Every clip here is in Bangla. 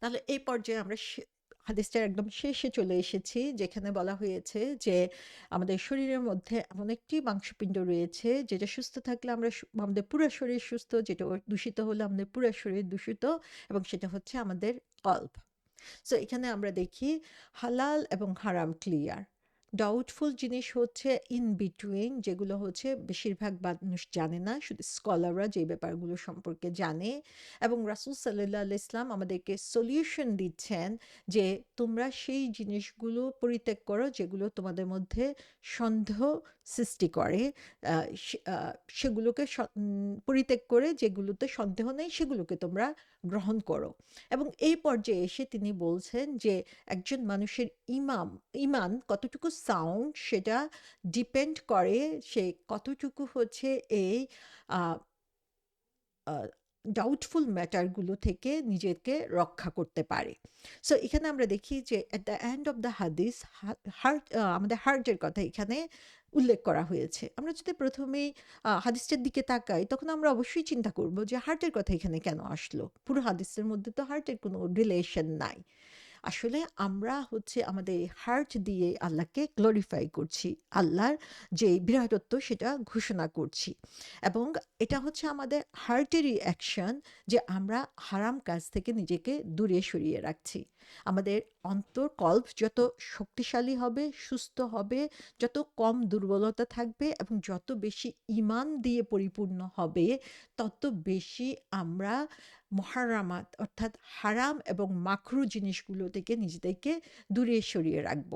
তাহলে এই পর্যায়ে আমরা হাদিসটার একদম শেষে চলে এসেছি, যেখানে বলা হয়েছে যে আমাদের শরীরের মধ্যে এমন একটি মাংসপিণ্ড রয়েছে যেটা সুস্থ থাকলে আমরা আমাদের পুরো শরীর সুস্থ, যেটা দূষিত হলে আমাদের পুরো শরীর দূষিত, এবং সেটা হচ্ছে আমাদের কল্ব। সো এখানে আমরা দেখি হালাল এবং হারাম ক্লিয়ার। ডাউটফুল জিনিস হচ্ছে ইন বিটুইন, যেগুলো হচ্ছে বেশিরভাগ মানুষ জানে না, শুধু স্কলাররা যে ব্যাপারগুলো সম্পর্কে জানে। এবং রাসূল সাল্লাল্লাহু আলাইহি ইসলাম আমাদেরকে সলিউশন দিচ্ছেন যে তোমরা সেই জিনিসগুলো পরিত্যাগ করো যেগুলো তোমাদের মধ্যে সন্দেহ সৃষ্টি করে। সেগুলোকে পরিত্যাগ করে যেগুলোতে সন্দেহ নেই সেগুলোকে তোমরা গ্রহণ করো। এবং এই পর্যায়ে এসে তিনি বলছেন যে একজন মানুষের ইমান কতটুকু সাউন্ড সেটা ডিপেন্ড করে সে কতটুকু হচ্ছে এই ডাউটফুল ম্যাটারগুলো থেকে নিজেকে রক্ষা করতে পারে। সো এখানে আমরা দেখি যে at the end of the হাদিস হার্ট, আমাদের হার্টের কথা এখানে উল্লেখ করা হয়েছে। আমরা যদি প্রথমেই হাদিসটার দিকে তাকাই, তখন আমরা অবশ্যই চিন্তা করব যে হার্টের কথা এখানে কেন আসলো? পুরো হাদিসের মধ্যে তো হার্টের কোনো রিলেশন নাই। আসলে আমরা হচ্ছে আমাদের হার্ট দিয়ে আল্লাহকে গ্লোরিফাই করছি, আল্লাহর যে বিরাটত্ব সেটা ঘোষণা করছি। এবং এটা হচ্ছে আমাদের হার্টেরই অ্যাকশন যে আমরা হারাম কাজ থেকে নিজেকে দূরে সরিয়ে রাখছি। আমাদের অন্তর্কল্প যত শক্তিশালী হবে, সুস্থ হবে, যত কম দুর্বলতা থাকবে এবং যত বেশি ইমান দিয়ে পরিপূর্ণ হবে, তত বেশি আমরা মুহাররামাত অর্থাৎ হারাম এবং মাকরু জিনিসগুলো থেকে নিজেদেরকে দূরে সরিয়ে রাখব।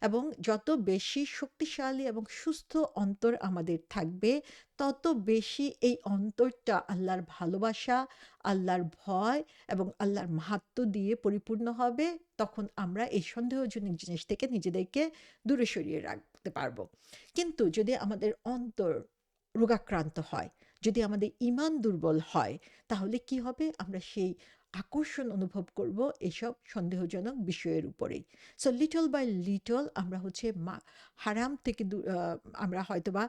এবং যত বেশি শক্তিশালী এবং সুস্থ অন্তর আমাদের থাকবে, তত বেশি এই অন্তরটা আল্লাহর ভালোবাসা, আল্লাহর ভয় এবং আল্লাহর মাহাত্ম্য দিয়ে পরিপূর্ণ হবে। তখন আমরা এই সন্দেহজনক জিনিস থেকে নিজেদেরকে দূরে সরিয়ে রাখতে পারবো। কিন্তু যদি আমাদের অন্তর রোগাক্রান্ত হয়, যদি আমাদের ইমান দুর্বল হয়, তাহলে কি হবে? আমরা সেই আকর্ষণ অনুভব করব এসব সন্দেহজনক বিষয়ের উপরেই। সো লিটল বাই লিটল আমরা হচ্ছে হারাম থেকে আমরা হয়তোবা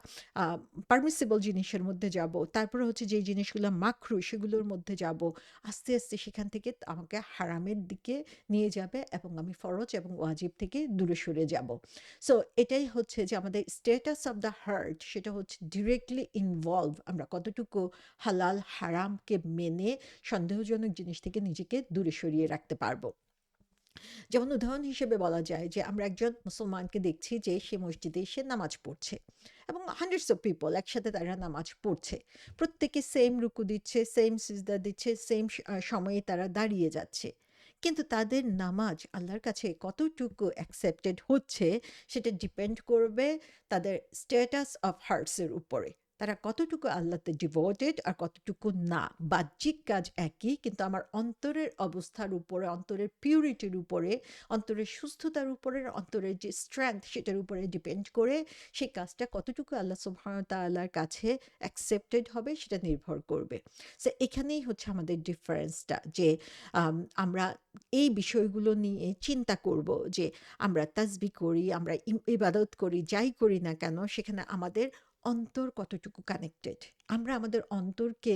পারমিসিবল জিনিসের মধ্যে যাব, তারপরে হচ্ছে যে জিনিসগুলো মাকরু সেগুলোর মধ্যে যাব। আস্তে আস্তে সেখান থেকে আমাকে হারামের দিকে নিয়ে যাবে এবং আমি ফরজ এবং ওয়াজিব থেকে দূরে সরে যাব। সো এটাই হচ্ছে যে আমাদের স্ট্যাটাস অফ দ্য হার্ট, সেটা হচ্ছে ডিরেক্টলি ইনভলভ আমরা কতটুকু হালাল হারামকে মেনে সন্দেহজনক জিনিস থেকে নিজেকে দূরে সরিয়ে রাখতে পারবো। যেমন উদাহরণ হিসেবে বলা যায় যে আমরা একজন মুসলমানকে দেখছি যে সে মসজিদে এসে নামাজ পড়ছে এবং হান্ড্রেডস অফ পিপল একসাথে তারা নামাজ পড়ছে, প্রত্যেকে সেম রুকু দিচ্ছে, সেম সিজদা দিচ্ছে, সেম সময়ে তারা দাঁড়িয়ে যাচ্ছে। কিন্তু তাদের নামাজ আল্লাহর কাছে কতটুকু অ্যাকসেপ্টেড হচ্ছে সেটা ডিপেন্ড করবে তাদের স্ট্যাটাস অফ হার্টসের উপরে। তারা কতটুকু আল্লাহতে ডিভোটেড আর কতটুকু না। বাহ্যিক কাজ একই, কিন্তু আমার অন্তরের অবস্থার উপরে, অন্তরের পিউরিটির উপরে, অন্তরের সুস্থতার উপরে, অন্তরের যে স্ট্রেংথ সেটার উপরে ডিপেন্ড করে সেই কাজটা কতটুকু আল্লাহ সুবহানাহু ওয়া তাআলার কাছে অ্যাকসেপ্টেড হবে সেটা নির্ভর করবে। সো এখানেই হচ্ছে আমাদের ডিফারেন্সটা যে আমরা এই বিষয়গুলো নিয়ে চিন্তা করব যে আমরা তাসবিহ করি, আমরা ইবাদত করি, যাই করি না কেন সেখানে আমাদের অন্তর কতটুকু কানেক্টেড। আমরা আমাদের অন্তরকে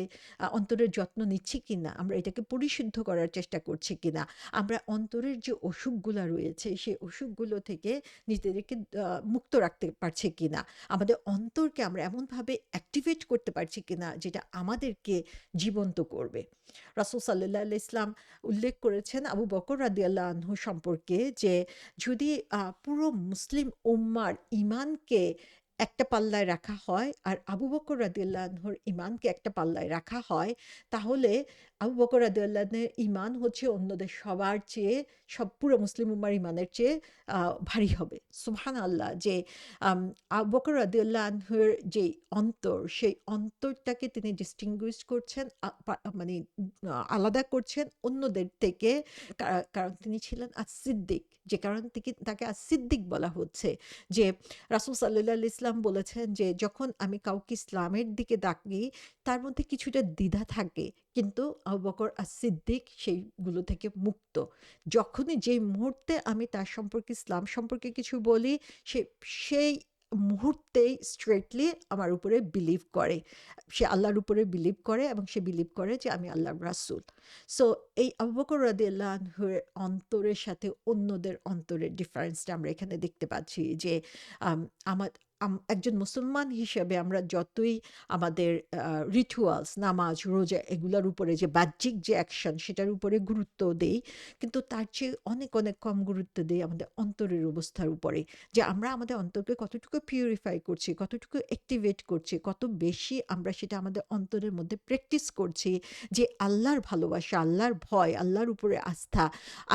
অন্তরের যত্ন নিচ্ছি কিনা, আমরা এটাকে পরিশুদ্ধ করার চেষ্টা করছি কিনা, আমরা অন্তরের যে অসুখগুলা রয়েছে সেই অসুখগুলো থেকে নিজেদেরকে মুক্ত রাখতে পারছি কিনা, আমাদের অন্তরকে আমরা এমনভাবে অ্যাক্টিভেট করতে পারছি কিনা যেটা আমাদেরকে জীবন্ত করবে। রাসূল সাল্লাল্লাহু আলাইহি ইসলাম উল্লেখ করেছেন আবু বকর রাদিয়াল্লাহু আনহু সম্পর্কে যে যদি পুরো মুসলিম উম্মার ইমানকে একটা পাল্লায় রাখা হয় আর আবু বকর রাদিয়াল্লাহু আনহুর ইমানকে একটা পাল্লায় রাখা হয়, তাহলে আবু বকর রাদিয়াল্লাহু আনহুর ইমান হচ্ছে অন্যদের সবার চেয়ে, সব পুরো মুসলিম উম্মার ইমানের চেয়ে ভারী হবে। সুবহানাল্লাহ! যে আবু বকর রাদিয়াল্লাহু আনহুর যে অন্তর, সেই অন্তরটাকে তিনি ডিস্টিংগুইশ করছেন, মানে আলাদা করছেন অন্যদের থেকে। কারণ তিনি ছিলেন সিদ্দিক, যে কারণ থেকে তাকে সিদ্দিক বলা হচ্ছে। যে রাসূল সাল্লাল্লাহু আলাইহি ইসলাম বলেছেন যে যখন আমি কাউকে ইসলামের দিকে ডাকি তার মধ্যে কিছুটা দ্বিধা থাকে, কিন্তু আবু বকর সিদ্দিক সেইগুলো থেকে মুক্ত। যখনই যেই মুহূর্তে আমি তার সম্পর্কে, ইসলাম সম্পর্কে কিছু বলি, সে সেই মুহূর্তেই স্ট্রেইটলি আমার উপরে বিলিভ করে। সে আল্লাহর উপরে বিলিভ করে এবং সে বিলিভ করে যে আমি আল্লাহর রাসূল। সো এই আবু বকর রাদিয়াল্লাহু আনহুর অন্তরের সাথে অন্যদের অন্তরের ডিফারেন্সটা আমরা এখানে দেখতে পাচ্ছি যে আম আমা একজন মুসলমান হিসেবে আমরা যতই আমাদের রিচুয়ালস, নামাজ, রোজা এগুলার উপরে যে বাহ্যিক যে অ্যাকশন সেটার উপরে গুরুত্ব দেই, কিন্তু তার চেয়ে অনেক, অনেক কম গুরুত্ব দেই আমাদের অন্তরের অবস্থার উপরে। যে আমরা আমাদের অন্তরকে কতটুকু পিউরিফাই করছি, কতটুকু অ্যাক্টিভেট করছি, কত বেশি আমরা সেটা আমাদের অন্তরের মধ্যে প্র্যাকটিস করছি যে আল্লাহর ভালোবাসা, আল্লাহর ভয়, আল্লাহর উপরে আস্থা,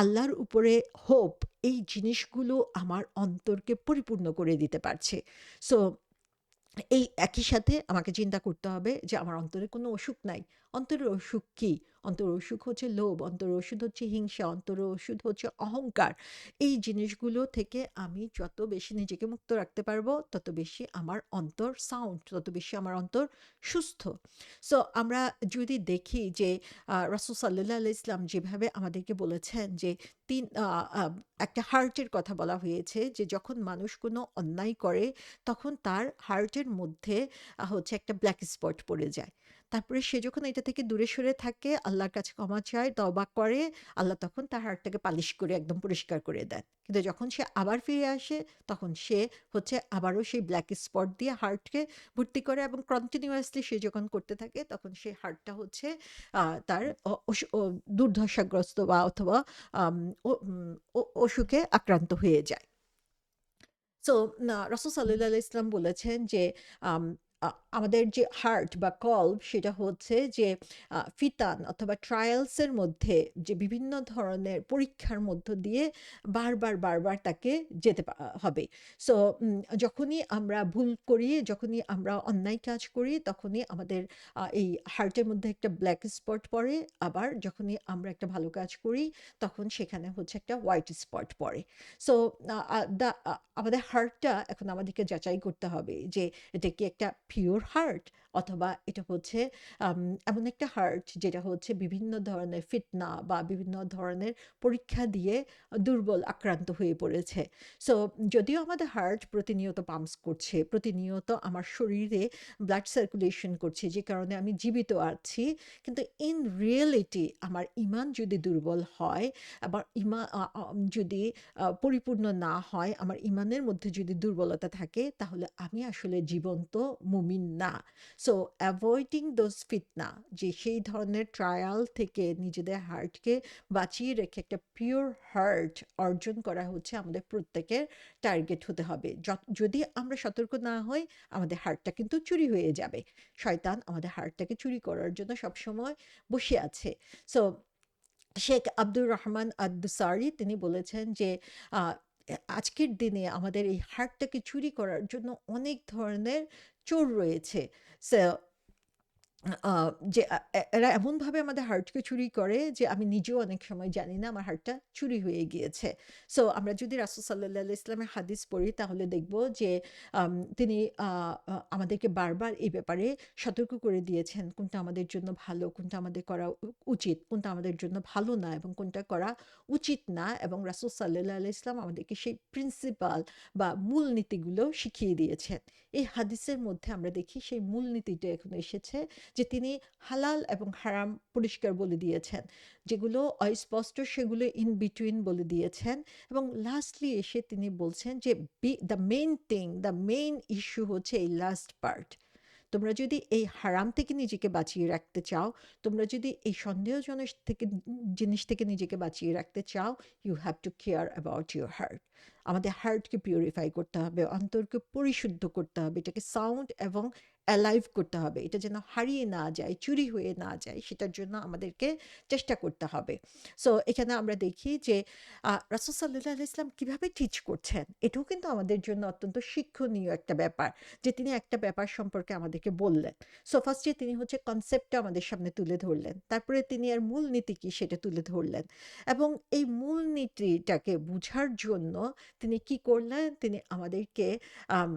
আল্লাহর উপরে হোপ, এই জিনিসগুলো আমার অন্তরকে পরিপূর্ণ করে দিতে পারছে। সো এই একই সাথে আমাকে চিন্তা করতে হবে যে আমার অন্তরে কোনো অসুখ নাই। অন্তরের অসুখ কি? অন্তরের অসুখ হচ্ছে লোভ, অন্তরের ওষুধ হচ্ছে হিংসা, অন্তরের ওষুধ হচ্ছে অহংকার। এই জিনিসগুলো থেকে আমি যত বেশি নিজেকে মুক্ত রাখতে পারবো, তত বেশি আমার অন্তর সাউন্ড, তত বেশি আমার অন্তর সুস্থ। সো আমরা যদি দেখি যে রাসূল সাল্লাল্লাহু আলাইহি ইসলাম যেভাবে আমাদেরকে বলেছেন যে তিন আ আ একটা হার্টের কথা বলা হয়েছে যে যখন মানুষ কোনো অন্যায় করে তখন তার হার্টের মধ্যে হচ্ছে একটা ব্ল্যাক স্পট পড়ে যায়। তারপরে সে যখন এটা থেকে দূরে সরে থাকে, আল্লাহর কাছে ক্ষমা চায়, তওবা করে, আল্লাহ তখন তার হার্টটাকে পালিশ করে একদম পরিষ্কার করে দেন। কিন্তু যখন সে আবার ফিরে আসে, তখন সে হচ্ছে আবারও সেই ব্ল্যাক স্পট দিয়ে হার্টকে ভর্তি করে এবং কন্টিনিউয়াসলি সে যখন করতে থাকে, তখন সেই হার্টটা হচ্ছে তার অ অসু অ দুর্দশাগ্রস্ত বা অথবা আম ও অসুখে আক্রান্ত হয়ে যায়। সো রাসূল সাল্লাল্লাহু আলাইহি ইসলাম বলেছেন যে আম আ আমাদের যে হার্ট বা কল্ব সেটা হচ্ছে যে ফিতান অথবা ট্রায়ালস এর মধ্যে যে বিভিন্ন ধরনের পরীক্ষার মধ্য দিয়ে বারবার তাকে যেতে হবে। সো যখনই আমরা ভুল করি, যখনই আমরা অন্যায় কাজ করি, তখনই আমাদের এই হার্টের মধ্যে একটা ব্ল্যাক স্পট পড়ে। আবার যখনই আমরা একটা ভালো কাজ করি, তখন সেখানে হচ্ছে একটা হোয়াইট স্পট পড়ে। সো আমাদের হার্টটা এখন আমাদেরকে যাচাই করতে হবে যে এটা কি একটা পিওর হার্ট অথবা এটা হচ্ছে আম, এমন একটা হার্ট যেটা হচ্ছে বিভিন্ন ধরনের ফিতনা বা বিভিন্ন ধরনের পরীক্ষা দিয়ে দুর্বল আক্রান্ত হয়ে পড়েছে। সো যদিও আমাদের হার্ট প্রতিনিয়ত পাম্পস করছে, প্রতিনিয়ত আমার শরীরে ব্লাড সার্কুলেশন করছে, যে কারণে আমি জীবিত আছি, কিন্তু ইন রিয়েলিটি আমার ইমান যদি দুর্বল হয়, আবার যদি পরিপূর্ণ না হয়, আমার ইমানের মধ্যে যদি দুর্বলতা থাকে, তাহলে আমি আসলে জীবন্ত মুমিন না। সো অ্যাভয়েডিং দোজ ফিতনা, যে সেই ধরনের ট্রায়াল থেকে নিজেদের হার্টকে বাঁচিয়ে রেখে একটা পিওর হার্ট অর্জন করা হচ্ছে আমাদের প্রত্যেকের টার্গেট হতে হবে। যদি আমরা সতর্ক না হই, আমাদের হার্টটা কিন্তু চুরি হয়ে যাবে। শয়তান আমাদের হার্টটাকে চুরি করার জন্য সবসময় বসে আছে। সো শেখ আব্দুর রহমান আদ-দুসারি তিনি বলেছেন যে আ আজকের দিনে আমাদের এই হার্টটাকে চুরি করার জন্য অনেক ধরনের চোর রয়েছে। সো আ যে এরা এমনভাবে আমাদের হার্টকে চুরি করে যে আমি নিজেও অনেক সময় জানি না আমার হার্টটা চুরি হয়ে গিয়েছে। সো আমরা যদি রাসূল সাল্লাল্লাহু আলাইহি ইসলামের হাদিস পড়ি, তাহলে দেখব যে তিনি আ আ আমাদেরকে বারবার এই ব্যাপারে সতর্ক করে দিয়েছেন কোনটা আমাদের জন্য ভালো, কোনটা আমাদের করা উচিত, কোনটা আমাদের জন্য ভালো না এবং কোনটা করা উচিত না, এবং রাসূল সাল্লাল্লাহু আলাইহি ইসলাম আমাদেরকে সেই প্রিন্সিপাল বা মূলনীতিগুলো শিখিয়ে দিয়েছেন। এই হাদিসের মধ্যে আমরা দেখি সেই মূলনীতিটা এখন এসেছে যে তিনি হালাল এবং হারাম পরিষ্কার বলে দিয়েছেন। যেগুলো অস্পষ্ট সেগুলো ইন বিটুইন বলে দিয়েছেন, এবং লাস্টলি এসে তিনি বলছেন যে the main thing, the main issue হচ্ছে এই লাস্ট পার্ট। তোমরা যদি এই হারাম থেকে নিজেকে বাঁচিয়ে রাখতে চাও, তোমরা যদি এই সন্দেহজনক থেকে জিনিস থেকে নিজেকে বাঁচিয়ে রাখতে চাও, you have to care about your heart. আমাদের হার্টকে পিউরিফাই করতে হবে, অন্তরকে পরিশুদ্ধ করতে হবে, এটাকে সাউন্ড এবং অ্যালাইভ করতে হবে। এটা যেন হারিয়ে না যায়, চুরি হয়ে না যায়, সেটার জন্য আমাদেরকে চেষ্টা করতে হবে। সো এখানে আমরা দেখি যে রাসূল সাল্লাল্লাহু আলাইহি ওয়াসাল্লাম কিভাবে টিচ করছেন, এটাও কিন্তু আমাদের জন্য অত্যন্ত শিক্ষণীয় একটা ব্যাপার, যে তিনি একটা ব্যাপার সম্পর্কে আমাদেরকে বললেন। সো ফার্স্টে তিনি হচ্ছে কনসেপ্টটা আমাদের সামনে তুলে ধরলেন। তারপরে তিনি এর মূলনীতি কি সেটা তুলে ধরলেন। এবং এই মূলনীতিটাকে বুঝার জন্য তিনি কি করলেন? তিনি আমাদেরকে আম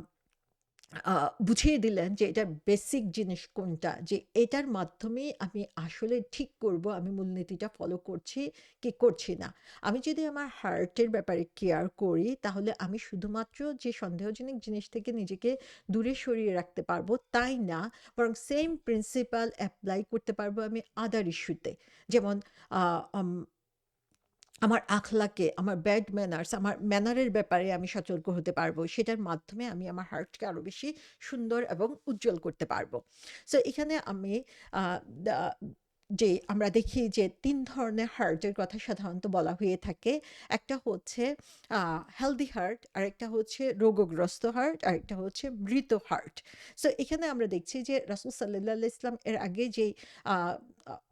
আ বুঝিয়ে দিলেন যে এটার বেসিক জিনিস কোনটা। যে এটার মাধ্যমেই আমি আসলে ঠিক করব আমি মূলনীতিটা ফলো করছি কি করছি না। আমি যদি আমার হার্টের ব্যাপারে কেয়ার করি তাহলে আমি শুধুমাত্র যে সন্দেহজনক জিনিস থেকে নিজেকে দূরে সরিয়ে রাখতে পারবো তাই না, বরং সেম প্রিন্সিপাল এপ্লাই করতে পারবো আমি আদার ইস্যুতে। যেমন আ আম আমার আখলাকে, আমার ব্যাড ম্যানার্স, আমার ম্যানারের ব্যাপারে আমি সতর্ক হতে পারবো। সেটার মাধ্যমে আমি আমার হার্টকে আরো বেশি সুন্দর এবং উজ্জ্বল করতে পারবো। সো এখানে আমি আ দা যে আমরা দেখি যে ৩ ধরনের হার্টের কথা সাধারণত বলা হয়ে থাকে। একটা হচ্ছে আ হেলথি হার্ট, আরেকটা হচ্ছে রোগগ্রস্ত হার্ট, আরেকটা হচ্ছে মৃত হার্ট। সো এখানে আমরা দেখছি যে রাসূল সাল্লাল্লাহু আলাইহি ওয়াসাল্লাম এর আগে যেই আ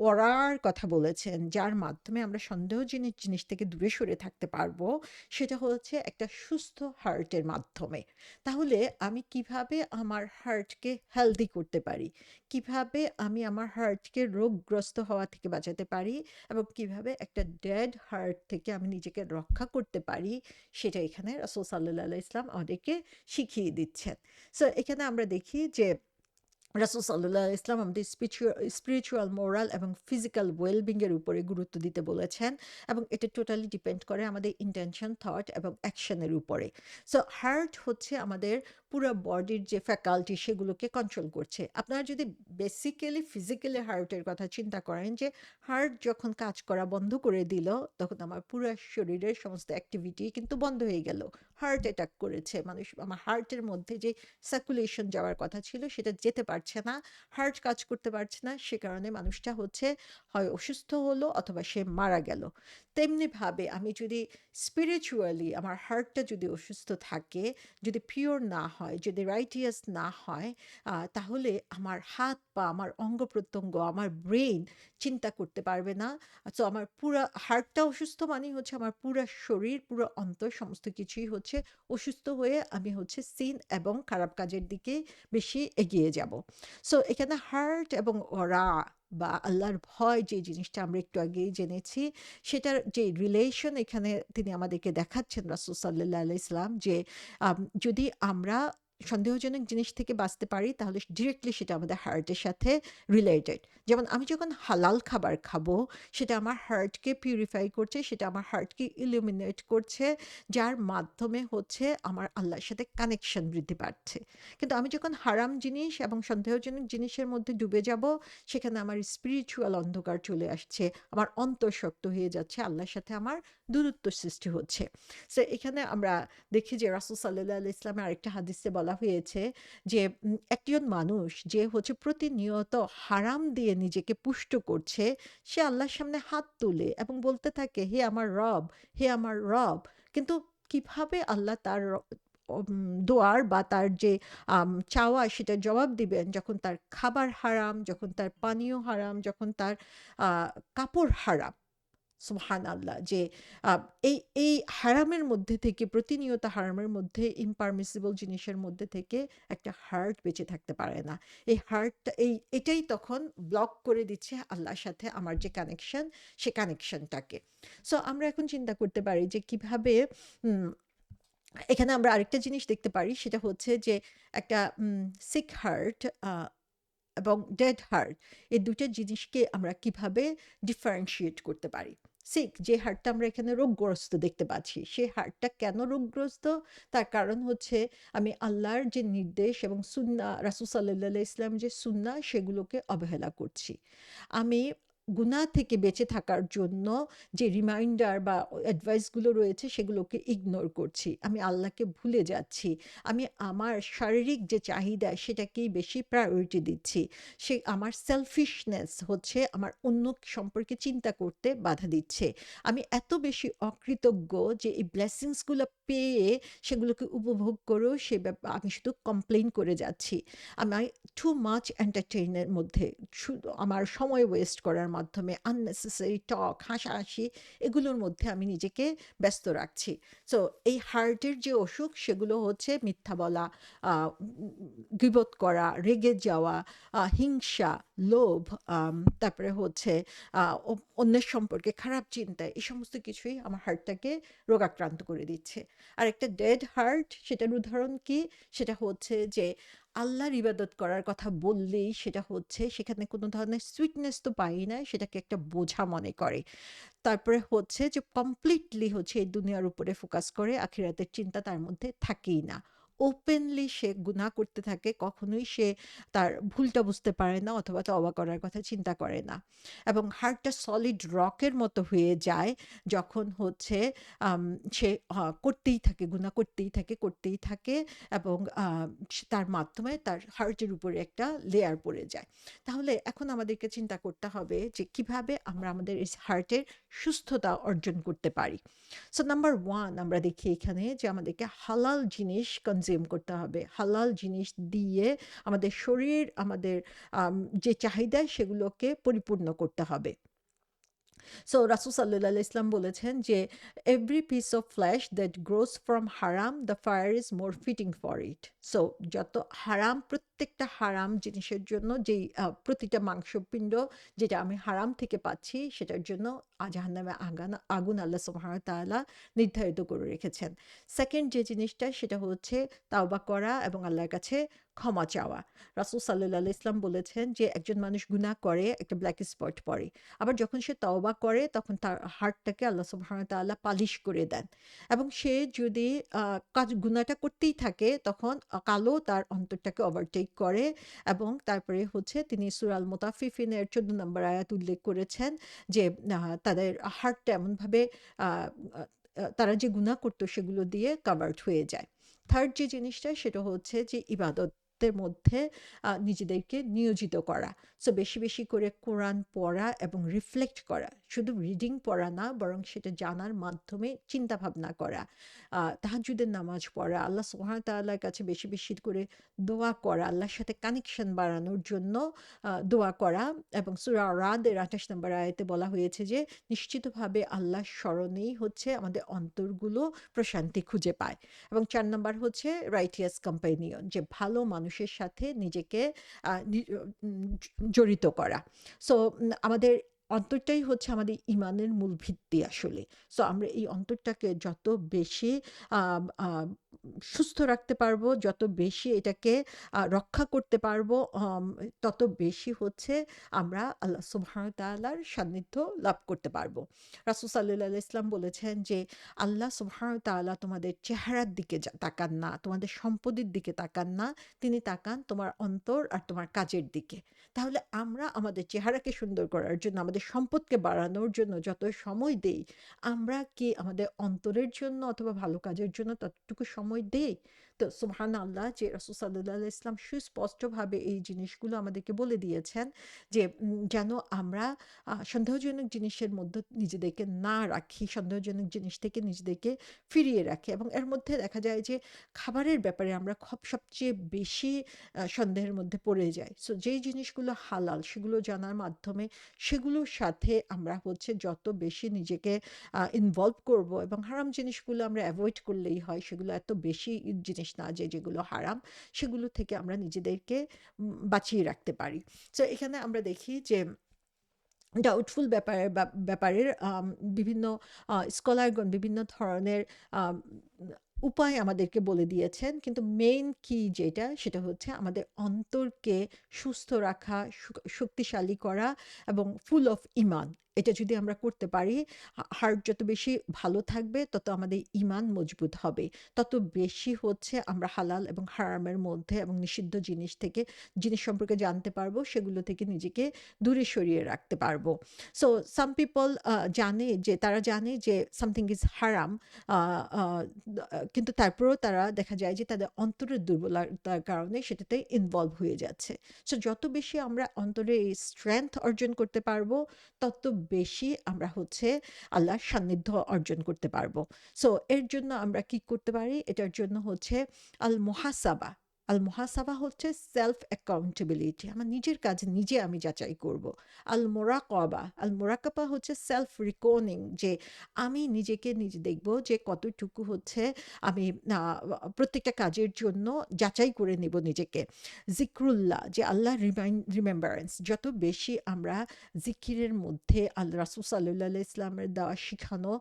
অরার কথা বলেছেন, যার মাধ্যমে আমরা সন্দেহজনক জিনিস থেকে দূরে সরে থাকতে পারবো, সেটা হচ্ছে একটা সুস্থ হার্টের মাধ্যমে। তাহলে আমি কিভাবে আমার হার্টকে হেলদি করতে পারি? কিভাবে আমি আমার হার্টকে রোগগ্রস্ত হওয়া থেকে বাঁচাতে পারি? এবং কিভাবে একটা ডেড হার্ট থেকে আমি নিজেকে রক্ষা করতে পারি? সেটা এখানে রাসূল সাল্লাল্লাহু আলাইহি ওয়াসাল্লাম আমাদেরকে শিখিয়ে দিচ্ছেন। সো এখানে আমরা দেখি যে রাসূল সাল্লাল্লাহু আলাইহি ওয়াসাল্লাম আমাদের স্পিরিচুয়াল, মোরাল এবং ফিজিক্যাল ওয়েলবিং এর উপরে গুরুত্ব দিতে বলেছেন এবং এটা টোটালি ডিপেন্ড করে আমাদের ইনটেনশন, থট এবং অ্যাকশন এর উপরে। সো হার্ট হচ্ছে আমাদের পুরা বডির যে ফ্যাকাল্টি সেগুলোকে কন্ট্রোল করছে। আপনারা যদি বেসিক্যালি ফিজিক্যালি হার্টের কথা চিন্তা করেন যে হার্ট যখন কাজ করা বন্ধ করে দিল, তখন আমার পুরা শরীরের সমস্ত অ্যাক্টিভিটি কিন্তু বন্ধ হয়ে গেল। হার্ট অ্যাটাক করেছে। মানুষ আমার হার্টের মধ্যে যে সার্কুলেশন যাওয়ার কথা ছিল সেটা যেতে পারছে না। হার্ট কাজ করতে পারছে না। সে কারণে মানুষটা হচ্ছে হয় অসুস্থ হলো অথবা সে মারা গেল। তেমনিভাবে আমি যদি স্পিরিচুয়ালি আমার হার্টটা যদি অসুস্থ থাকে, যদি পিওর না হয়, যদি রাইটিয়াস না হয়, তাহলে আমার হাত পা, আমার অঙ্গ-প্রত্যঙ্গ, আমার ব্রেইন চিন্তা করতে পারবে না। সো আমার পুরা হার্টটা অসুস্থ মানেই হচ্ছে আমার পুরা শরীর, পুরো অন্তর সমস্ত কিছুই হচ্ছে অসুস্থ হয়ে আমি হচ্ছে সিন এবং খারাপ কাজের দিকে বেশি এগিয়ে যাব। সো এখানে হার্ট এবং বা আল্লাহর ভয় যে জিনিসটা আমরা একটু আগেই জেনেছি, সেটার যে রিলেশন এখানে তিনি আমাদেরকে দেখাচ্ছেন রাসূল সাল্লাল্লাহু আলাইহি সাল্লাম যে আম যদি আমরা সন্দেহজনক জিনিস থেকে বাঁচতে পারি তাহলে ডিরেক্টলি সেটা আমাদের হার্টের সাথে রিলেটেড। যেমন আমি যখন হালাল খাবার খাবো, সেটা আমার হার্টকে পিউরিফাই করছে, সেটা আমার হার্টকে ইলুমিনেট করছে, যার মাধ্যমে হচ্ছে আমার আল্লাহর সাথে কানেকশন বৃদ্ধি পাচ্ছে। কিন্তু আমি যখন হারাম জিনিস এবং সন্দেহজনক জিনিসের মধ্যে ডুবে যাব, সেখানে আমার স্পিরিচুয়াল অন্ধকার চলে আসছে, আমার অন্তর শক্ত হয়ে যাচ্ছে, আল্লাহর সাথে আমার দূরত্ব সৃষ্টি হচ্ছে। সো এখানে আমরা দেখি যে রাসূল সাল্লাল্লাহু আলাইহি ওয়াসাল্লামের আরেকটা হাদিসে বলা হয়েছে যে একজন মানুষ যে হচ্ছে প্রতিনিয়ত হারাম দিয়ে নিজেকে পুষ্ট করছে, সে আল্লাহর সামনে হাত তোলে এবং বলতে থাকে, "হে আমার রব, হে আমার রব।" কিন্তু কিভাবে আল্লাহ তার দোয়ার বা তার যে চাওয়া সেটার জবাব দিবেন যখন তার খাবার হারাম, যখন তার পানীয় হারাম, যখন তার আ কাপড় হারাম। সুবহানাল্লাহ! যে আ এই এই হারামের মধ্যে থেকে প্রতিনিয়ত হারামের মধ্যে impermissible জিনিসের মধ্যে থেকে একটা হার্ট বেঁচে থাকতে পারে না। এই হার্টটা এটাই তখন ব্লক করে দিচ্ছে আল্লাহর সাথে আমার যে কানেকশন, সে কানেকশনটাকে। সো আমরা এখন চিন্তা করতে পারি যে কিভাবে উম এখানে আমরা আরেকটা জিনিস দেখতে পারি সেটা হচ্ছে যে একটা সিক হার্ট এবং ডেড হার্ট এই ২ টা জিনিসকে আমরা কিভাবে ডিফারেনশিয়েট করতে পারি। সিক যে হার্টটা আমরা এখানে রোগগ্রস্ত দেখতে পাচ্ছি, সে হার্টটা কেন রোগগ্রস্ত? তার কারণ হচ্ছে আমি আল্লাহর যে নির্দেশ এবং সুন্নাহ রাসূল সাল্লাল্লাহু আলাইহি ওয়াসাল্লাম যে সুন্নাহ সেগুলোকে অবহেলা করছি। আমি গুনাহ থেকে বেঁচে থাকার জন্য যে রিমাইন্ডার বা অ্যাডভাইস গুলো রয়েছে সেগুলোকে ইগনোর করছি। আমি আল্লাহকে ভুলে যাচ্ছি। আমি আমার শারীরিক যে চাহিদা সেটাকেই বেশি প্রায়োরিটি দিচ্ছি। আমার সেলফিশনেস হচ্ছে আমার অন্য সম্পর্কে চিন্তা করতে বাধা দিচ্ছে। আমি এত বেশি অকৃতজ্ঞ যে এই ব্লেসিংস গুলো পেয়ে সেগুলোকে উপভোগ করেও আমি শুধু কমপ্লেইন করে যাচ্ছি। আমি টু মাচ এন্টারটেইন এর মধ্যে শুধু আমার সময় ওয়েস্ট করার মাধ্যমে unnecessary টক, হাসাহাসি এগুলোর মধ্যে আমি নিজেকে ব্যস্ত রাখছি। সো এই হার্টের যে অসুখ সেগুলো হচ্ছে মিথ্যা বলা, আ উম গীবত করা, রেগে যাওয়া, হিংসা, লোভ, তারপরে হচ্ছে আ অ অন্যের সম্পর্কে খারাপ চিন্তা, এই সমস্ত কিছুই আমার হার্টটাকে রোগাক্রান্ত করে দিচ্ছে। আর একটা ডেড হার্ট সেটার উদাহরণ কি? সেটা হচ্ছে যে আল্লাহর ইবাদত করার কথা বললেই সেটা হচ্ছে সেখানে কোনো ধরনের সুইটনেস তো পাই না, সেটাকে একটা বোঝা মনে করে। তারপরে হচ্ছে যে কমপ্লিটলি হচ্ছে এই দুনিয়ার উপরে ফোকাস করে, আখিরাতের চিন্তা তার মধ্যে থাকেই না। ওপেনলি সে গুনাহ করতে থাকে, কখনোই সে তার ভুলটা বুঝতে পারে না অথবা তওবা করার কথা চিন্তা করে না। এবং হার্টটা সলিড রকের মতো হয়ে যায় যখন হচ্ছে আম সে করতেই থাকে, গুনাহ করতেই থাকে, করতেই থাকে এবং তার মাধ্যমে তার হার্টের উপরে একটা লেয়ার পড়ে যায়। তাহলে এখন আমাদেরকে চিন্তা করতে হবে যে কিভাবে আমরা আমাদের এই হার্টের সুস্থতা অর্জন করতে পারি। সো নাম্বার 1 আমরা দেখি এখানে যে আমাদেরকে হালাল জিনিস কনজিউম করতে হবে। হালাল জিনিস দিয়ে আমাদের শরীর, আমাদের যে চাহিদা সেগুলোকে পরিপূর্ণ করতে হবে। সো রাসূল সাল্লাল্লাহু আলাইহি ইসলাম বলেছেন যে, "every piece of flesh that grows from হারাম, the fire is more fitting for it." So যত হারাম, প্রত্যেকটা হারাম জিনিসের জন্য যেই প্রতিটা মাংসপিণ্ড যেটা আমি হারাম থেকে পাচ্ছি সেটার জন্য জাহান্নামে আগুন আল্লাহ সুবহানাহু ওয়া তাআলা নির্ধারিত করে রেখেছেন। সেকেন্ড যে জিনিসটা সেটা হচ্ছে তাওবা করা এবং আল্লাহর কাছে ক্ষমা চাওয়া। রাসূল সাল্লাল্লাহু আলাইহি ইসলাম বলেছেন যে, একজন মানুষ গুনাহ করে একটা ব্ল্যাক স্পট পড়ে। আবার যখন সে তওবা করে তখন তার হার্টটাকে আল্লাহ সুবহানাহু ওয়া তাআলা পালিশ করে দেন। এবং সে যদি আ গুনাহটা করতেই থাকে তখন কালো তার অন্তরটাকে ওভারটেক করে এবং তারপরে হচ্ছে তিনি সূরা আল মুতাফফিফিনের ১৪ নম্বর আয়াত উল্লেখ করেছেন যে তাদের হার্টটা এমনভাবে আ আ তারা যে গুনাহ করত সেগুলো দিয়ে কাভারড হয়ে যায়। থার্ড যে জিনিসটা সেটা হচ্ছে যে ইবাদতের মধ্যে নিজেদেরকে নিয়োজিত করা। সো বেশি, বেশি করে কোরআন পড়া এবং রিফ্লেক্ট করা। শুধু রিডিং পড়া না বরং সেটা জানার মাধ্যমে চিন্তাভাবনা করা। তাহাজ্জুদের নামাজ পড়া, আল্লাহ সুবহানাহু ওয়া তাআলার কাছে বেশি, বেশি করে দোয়া করা, আল্লাহর সাথে কানেকশন বাড়ানোর জন্য দোয়া করা এবং সূরা রাদের ২৮ নম্বর আয়াতে বলা হয়েছে যে, নিশ্চিতভাবে আল্লাহর স্মরণেই হচ্ছে আমাদের অন্তরগুলো প্রশান্তি খুঁজে পায়। এবং ৪ নাম্বার হচ্ছে রাইটিয়াস কম্প্যানিয়ন, যে ভালো মানুষের সাথে নিজেকে আ নি জড়িত করা। সো আমাদের অন্তরটাই হচ্ছে আমাদের ইমানের মূল ভিত্তি আসলে। সো আমরা এই অন্তরটাকে যত বেশি আম আ সুস্থ রাখতে পারবো, যত বেশি এটাকে রক্ষা করতে পারবো, তত বেশি হচ্ছে আমরা আল্লাহ সুবহানাহু ওয়া তাআলার সান্নিধ্য লাভ করতে পারবো। রাসূল সাল্লাল্লাহু আলাইহি ওয়াসাল্লাম বলেছেন যে, আল্লাহ সুবহানাহু ওয়া তাআলা তোমাদের চেহারার দিকে তাকান না, তোমাদের সম্পদের দিকে তাকান না। তিনি তাকান তোমার অন্তর আর তোমার কাজের দিকে। তাহলে আমরা আমাদের চেহারাকে সুন্দর করার জন্য, আমাদের সম্পদকে বাড়ানোর জন্য যত সময় দেই, আমরা কি আমাদের অন্তরের জন্য অথবা ভালো কাজের জন্য ততটুকু সময় দেই? তো সুবহানাল্লাহ, যে রাসূল সাল্লাল্লাহু আলাইহি ওয়াসাল্লাম সুস্পষ্টভাবে এই জিনিসগুলো আমাদেরকে বলে দিয়েছেন যে যেন আমরা সন্দেহজনক জিনিসের মধ্যে নিজেদেরকে না রাখি, সন্দেহজনক জিনিস থেকে নিজেদেরকে ফিরিয়ে রাখি। এবং এর মধ্যে দেখা যায় যে খাবারের ব্যাপারে আমরা সবচেয়ে বেশি সন্দেহের মধ্যে পড়ে যাই। সো যেই জিনিসগুলো হালাল সেগুলো জানার মাধ্যমে সেগুলোর সাথে আমরা হচ্ছে যত বেশি নিজেকে ইনভলভ করব এবং হারাম জিনিসগুলো আমরা এভয়েড করলেই হয়। সেগুলো এত বেশি জিনিস না যে যেগুলো হারাম, সেগুলো থেকে আমরা নিজেদেরকে বাঁচিয়ে রাখতে পারি। সো এখানে আমরা দেখি যে ডাউটফুল ব্যাপারের বিভিন্ন স্কলারগণ বিভিন্ন ধরনের আম উপায় আমাদেরকে বলে দিয়েছেন। কিন্তু মেইন কি যেটা, সেটা হচ্ছে আমাদের অন্তরকে সুস্থ রাখা, শক্তিশালী করা এবং ফুল অফ ঈমান। এটা যদি আমরা করতে পারি, হার্ট যত বেশি ভালো থাকবে, তত আমাদের ঈমান মজবুত হবে। তত বেশি হচ্ছে আমরা হালাল এবং হারামের মধ্যে এবং নিষিদ্ধ জিনিস সম্পর্কে জানতে পারবো, সেগুলো থেকে নিজেকে দূরে সরিয়ে রাখতে পারবো। সো সাম পিপল তারা জানে যে সামথিং ইজ হারাম, আ আ কিন্তু তারপরেও তারা দেখা যায় যে তাদের অন্তরের দুর্বলতার কারণে সেটাতে ইনভলভ হয়ে যাচ্ছে। সো যত বেশি আমরা অন্তরে এই স্ট্রেংথ অর্জন করতে পারবো, তত বেশি আমরা হচ্ছে আল্লাহর সান্নিধ্য অর্জন করতে পারবো। সো এর জন্য আমরা কি করতে পারি? এটার জন্য হচ্ছে আল মুহাসাবা, আল মুহাসাবা হচ্ছে সেলফ অ্যাকাউন্টেবিলিটি। আমার নিজের কাজ নিজে আমি যাচাই করব। আল মুরাকাবা হচ্ছে সেলফ রিকনিং, যে আমি নিজেকে নিজে দেখব যে কতটুকু হচ্ছে আমি আ প্রত্যেকটা কাজের জন্য যাচাই করে নেব নিজেকে। জিক্রুল্লাহ, যে আল্লাহ রিমেম্বারেন্স, যত বেশি আমরা জিকিরের মধ্যে রাসূল সাল্লাল্লাহু আলাইহি ইসলামের দেওয়া শিখানো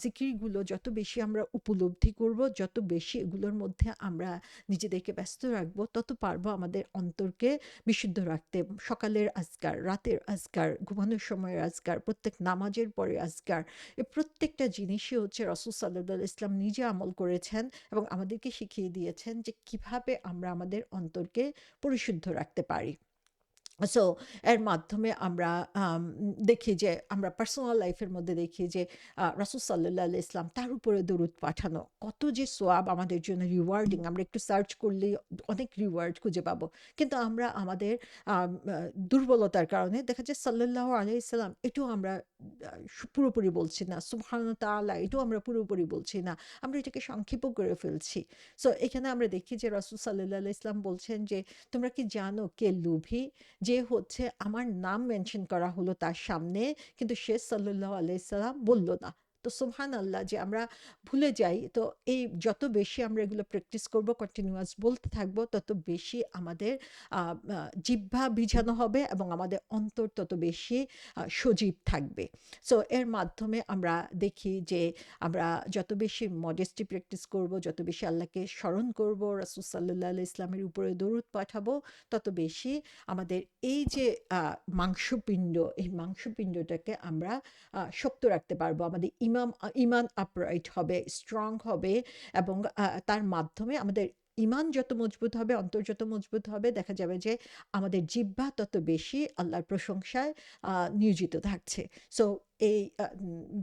জিকিরগুলো যত বেশি আমরা উপলব্ধি করব, যত বেশি এগুলোর মধ্যে আমরা নিজেদেরকে ব্যস্ত রাখবো, তত পারবো আমাদের অন্তরকে বিশুদ্ধ রাখতে। সকালের আজকার, রাতের আজকার, ঘুমানোর সময়ের আজকার, প্রত্যেক নামাজের পরে আজকার, এ প্রত্যেকটা জিনিসই হচ্ছে রাসূল সাল্লাল্লাহু আলাইহি ইসলাম নিজে আমল করেছেন এবং আমাদেরকে শিখিয়ে দিয়েছেন যে কিভাবে আমরা আমাদের অন্তরকে পরিশুদ্ধ রাখতে পারি। সো এর মাধ্যমে আমরা দেখি যে আমরা পার্সোনাল লাইফের মধ্যে দেখি যে রাসূল সাল্লাল্লাহু আলাইহি ইসলাম তার উপরে দরুদ পাঠানো কত যে সোয়াব আমাদের জন্য রিওয়ার্ডিং, আমরা একটু সার্চ করলেই অনেক রিওয়ার্ড খুঁজে পাবো। কিন্তু আমরা আমাদের দুর্বলতার কারণে দেখা যায় সাল্লাল্লাহু আলাইহি সাল্লাম এটাও আমরা পুরোপুরি বলছি না, সুবহানাহু ওয়া তাআলা এটাও আমরা পুরোপুরি বলছি না, আমরা এটাকে সংক্ষেপ করে ফেলছি। সো এখানে আমরা দেখি যে রাসূল সাল্লাল্লাহু আলাইহি ইসলাম বলছেন যে তোমরা কি জানো কে লোভী, যে হচ্ছে আমার নাম মেনশন করা হলো তার সামনে, কিন্তু সে সাল্লাল্লাহু আলাইহি সাল্লাম বলল না। তো সুবহানাল্লাহ, যে আমরা ভুলে যাই। তো এই যত বেশি আমরা এগুলো প্র্যাকটিস করব, কন্টিনিউয়াস বলতে থাকবো, তত বেশি আমাদের আ আ জিহ্বা ভিজানো হবে এবং আমাদের অন্তর তত বেশি সজীব থাকবে। সো এর মাধ্যমে আমরা দেখি যে আমরা যত বেশি মডেস্টি প্র্যাকটিস করব, যত বেশি আল্লাহকে স্মরণ করব, রাসূল সাল্লাল্লাহু আলাইহি ইসলামের উপরে দরুদ পাঠাবো, তত বেশি আমাদের এই যে মাংসপিণ্ড, এই মাংসপিণ্ডটাকে আমরা শক্ত রাখতে পারবো। আমাদের ইমান আপরাইট হবে, স্ট্রং হবে এবং তার মাধ্যমে আমাদের ইমান যত মজবুত হবে, অন্তর যত মজবুত হবে, দেখা যাবে যে আমাদের জিহ্বা তত বেশি আল্লাহর প্রশংসায় নিয়োজিত থাকছে। সো এই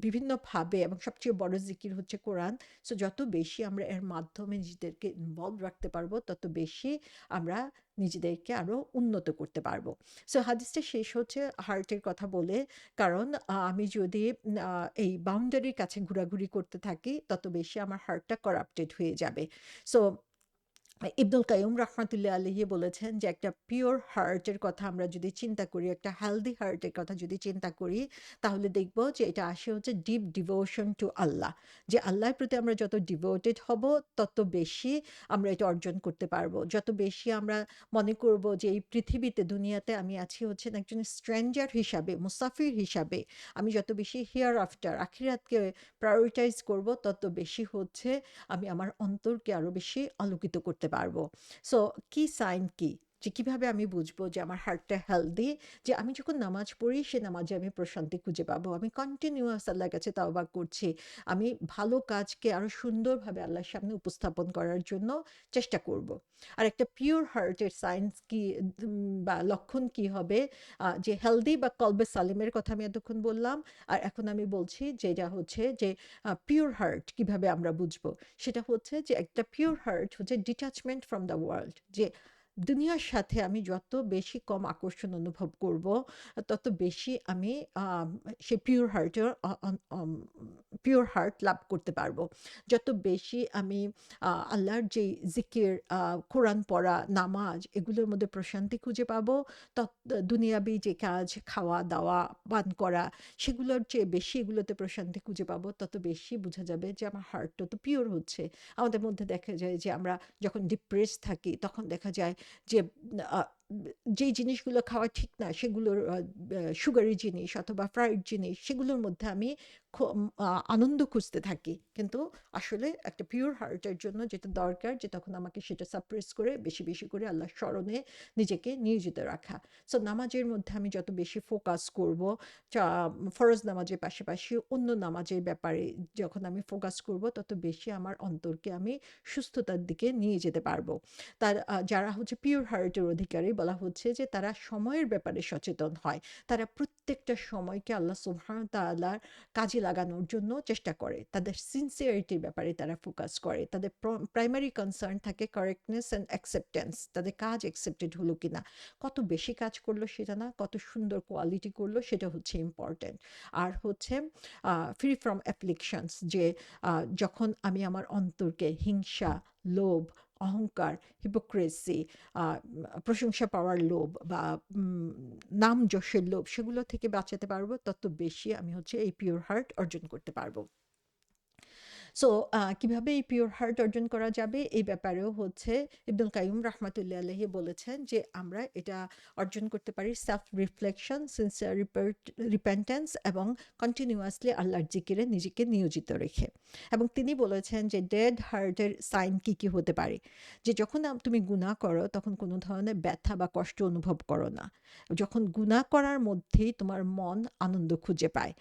বিভিন্নভাবে, এবং সবচেয়ে বড় জিকির হচ্ছে কোরআন। সো যত বেশি আমরা এর মাধ্যমে নিজেদেরকে ইনভলভ রাখতে পারবো, তত বেশি আমরা নিজেদেরকে আরো উন্নত করতে পারবো। সো হাদিসটা শেষ হচ্ছে হার্টের কথা বলে, কারণ আমি যদি এই বাউন্ডারির কাছে ঘোরাঘুরি করতে থাকি, তত বেশি আমার হার্টটা করাপ্টেড হয়ে যাবে। সো ইবনুল কাইয়ুম রাহমাতুল্লাহ আলাইহি বলেছেন যে একটা পিওর হার্টের কথা আমরা যদি চিন্তা করি, একটা হেলদি হার্টের কথা যদি চিন্তা করি, তাহলে দেখব যে এটা আসে হচ্ছে ডিপ ডিভোশন টু আল্লাহ। যে আল্লাহর প্রতি আমরা যত ডিভোটেড হব, তত বেশি আমরা এটা অর্জন করতে পারবো। যত বেশি আমরা মনে করব যে এই পৃথিবীতে, দুনিয়াতে আমি আছি হচ্ছে একজন স্ট্রেঞ্জার হিসাবে, মুসাফির হিসাবে, আমি যত বেশি হিয়ার আফটার আখিরাতকে প্রায়োরিটাইজ করব, তত বেশি হচ্ছে আমি আমার অন্তরকে আরো বেশি আলোকিত করতে পারবো। সো কি সাইন কি? যে কিভাবে আমি বুঝবো যে আমার হার্টটা হেলদি? যে আমি যখন নামাজ পড়ি, সে নামাজে আমি প্রশান্তি খুঁজে পাবো। আমি কন্টিনিউয়াস আল্লাহর কাছে তাওবা করছি। আমি ভালো কাজকে আরো সুন্দরভাবে আল্লাহর সামনে উপস্থাপন করার জন্য চেষ্টা করব। আর একটা পিওর হার্টের সাইন্স কি, বা লক্ষণ কি হবে? যে হেলদি বা কলবে সালিমের কথা আমি এতক্ষণ বললাম। আর এখন আমি বলছি যেটা হচ্ছে যে পিওর হার্ট কিভাবে আমরা বুঝবো? সেটা হচ্ছে যে একটা পিওর হার্ট হচ্ছে ডিটাচমেন্ট ফ্রম দ্য ওয়ার্ল্ড। যে দুনিয়ার সাথে আমি যত বেশি কম আকর্ষণ অনুভব করব, তত বেশি আমি সেই পিওর হার্ট লাভ করতে পারবো। যত বেশি আমি আল্লাহর যে জিকির, কোরআন পড়া, নামাজ, এগুলোর মধ্যে প্রশান্তি খুঁজে পাবো, তত দুনিয়াবি যে কাজ, খাওয়া দাওয়া, পান করা, সেগুলোর চেয়ে বেশি এগুলোতে প্রশান্তি খুঁজে পাবো, তত বেশি বোঝা যাবে যে আমার হার্ট তত পিওর হচ্ছে। আমাদের মধ্যে দেখা যায় যে আমরা যখন ডিপ্রেস থাকি, তখন দেখা যায় যে আ যেই জিনিসগুলো খাওয়া ঠিক না, সেগুলোর সুগারি জিনিস অথবা ফ্রাইড জিনিস, সেগুলোর মধ্যে আমি আনন্দ খুঁজতে থাকি। কিন্তু আসলে একটা পিওর হার্টের জন্য যেটা দরকার, যে তখন আমাকে সেটা সাপ্রেস করে বেশি বেশি করে আল্লাহর স্মরণে নিজেকে নিয়োজিত রাখা। সো নামাজের মধ্যে আমি যত বেশি ফোকাস করব, চা ফরজ নামাজের পাশাপাশি অন্য নামাজের ব্যাপারে যখন আমি ফোকাস করব, তত বেশি আমার অন্তরকে আমি সুস্থতার দিকে নিয়ে যেতে পারবো। তার যারা হচ্ছে পিওর হার্টের অধিকারী, বলা হচ্ছে যে তারা সময়ের ব্যাপারে সচেতন হয়। তারা প্রত্যেকটা সময়কে আল্লাহ সুবহানাহু তাআলার কাজে লাগানোর জন্য চেষ্টা করে। তাদের সিনসিয়ারিটির ব্যাপারে তারা ফোকাস করে। তাদের প্রাইমারি কনসার্ন থাকে কারেক্টনেস অ্যান্ড অ্যাকসেপ্টেন্স। তাদের কাজ অ্যাকসেপ্টেড হলো কিনা। কত বেশি কাজ করলো সেটা না, কত সুন্দর কোয়ালিটি করলো সেটা হচ্ছে ইম্পর্টেন্ট। আর হচ্ছে ফ্রি ফ্রম অ্যাফ্লিকশনস, যে যখন আমি আমার অন্তরকে হিংসা, লোভ, অহংকার, হিপোক্রেসি, প্রশংসা পাওয়ার লোভ বা নাম যশের লোভ সেগুলো থেকে বাঁচাতে পারবো, তত বেশি আমি হচ্ছে এই পিওর হার্ট অর্জন করতে পারবো। সো কিভাবে এই পিওর হার্ট অর্জন করা যাবে এই ব্যাপারেও হচ্ছে ইবনুল কাইয়ুম রাহমাতুল্লাহ আলাইহি বলেছেন যে আমরা এটা অর্জন করতে পারি সেলফ রিফ্লেকশন, সিনসিয়ার রিপেন্টেন্স এবং কন্টিনিউয়াসলি আল্লাহর জিকিরে নিজেকে নিয়োজিত রেখে। এবং তিনি বলেছেন যে ডেড হার্টের সাইন কি কি হতে পারে, যে যখন তুমি গুনাহ করো তখন কোনো ধরনের ব্যথা বা কষ্ট অনুভব করো না, যখন গুনাহ করার মধ্যেই তোমার মন আনন্দ খুঁজে পায়।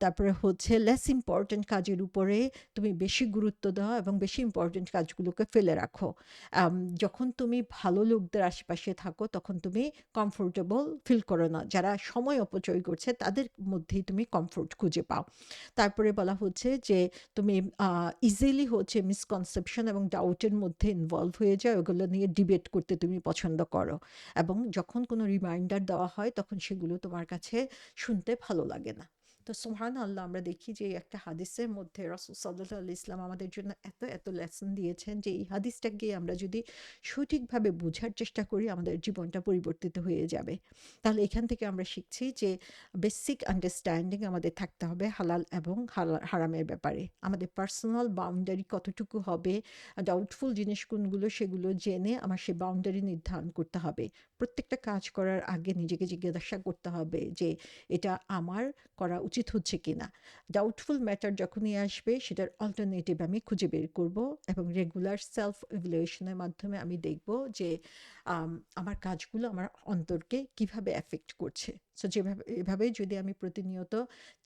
তারপরে হচ্ছে লেস ইম্পর্টেন্ট কাজের উপরে তুমি বেশি গুরুত্ব দাও এবং বেশি ইম্পর্টেন্ট কাজগুলোকে ফেলে রাখো। আম যখন তুমি ভালো লোকদের আশেপাশে থাকো তখন তুমি কমফোর্টেবল ফিল করো না। যারা সময় অপচয় করছে তাদের মধ্যেই তুমি কমফোর্ট খুঁজে পাও। তারপরে বলা হচ্ছে যে তুমি ইজিলি হচ্ছে মিসকনসেপশন এবং ডাউটের মধ্যে ইনভলভ হয়ে যাও, ওগুলো নিয়ে ডিবেট করতে তুমি পছন্দ করো। এবং যখন কোনো রিমাইন্ডার দেওয়া হয় তখন সেগুলো তোমার কাছে শুনতে ভালো লাগে না। তো সুবহানাল্লাহ, আমরা দেখি যে একটা হাদিসের মধ্যে রাসূল সাল্লাল্লাহু আলাইহি ওয়াসাল্লাম আমাদের জন্য এত লেসন দিয়েছেন যে এই হাদিসটাকে আমরা যদি সঠিকভাবে বোঝার চেষ্টা করি আমাদের জীবনটা পরিবর্তিত হয়ে যাবে। তাহলে এখান থেকে আমরা শিখছি যে বেসিক আন্ডারস্ট্যান্ডিং আমাদের থাকতে হবে হালাল এবং হারামের ব্যাপারে। আমাদের পার্সোনাল বাউন্ডারি কতটুকু হবে, ডাউটফুল জিনিস কোনগুলো সেগুলো জেনে আমার সেই বাউন্ডারি নির্ধারণ করতে হবে। প্রত্যেকটা কাজ করার আগে নিজেকে জিজ্ঞাসা করতে হবে যে এটা আমার করা উচিত হচ্ছে কিনা। ডাউটফুল ম্যাটার যখনই আসবে সেটার অল্টারনেটিভ আমি খুঁজে বের করব এবং রেগুলার সেলফ ইভ্যালুয়েশনের মাধ্যমে আমি দেখব যে আমার কাজগুলো আমার অন্তরকে কিভাবে এফেক্ট করছে। সো এভাবে যদি আমি প্রতিনিয়ত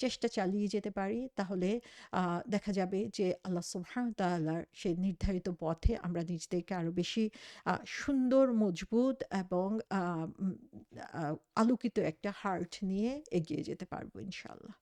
চেষ্টা চালিয়ে যেতে পারি তাহলে দেখা যাবে যে আল্লাহ সুবহানাহু ওয়া তাআলার সেই নির্ধারিত পথে আমরা নিজেদেরকে আরো বেশি সুন্দর, মজবুত এবং আলোকিত একটা হার্ট নিয়ে এগিয়ে যেতে পারবো ইনশাআল্লাহ।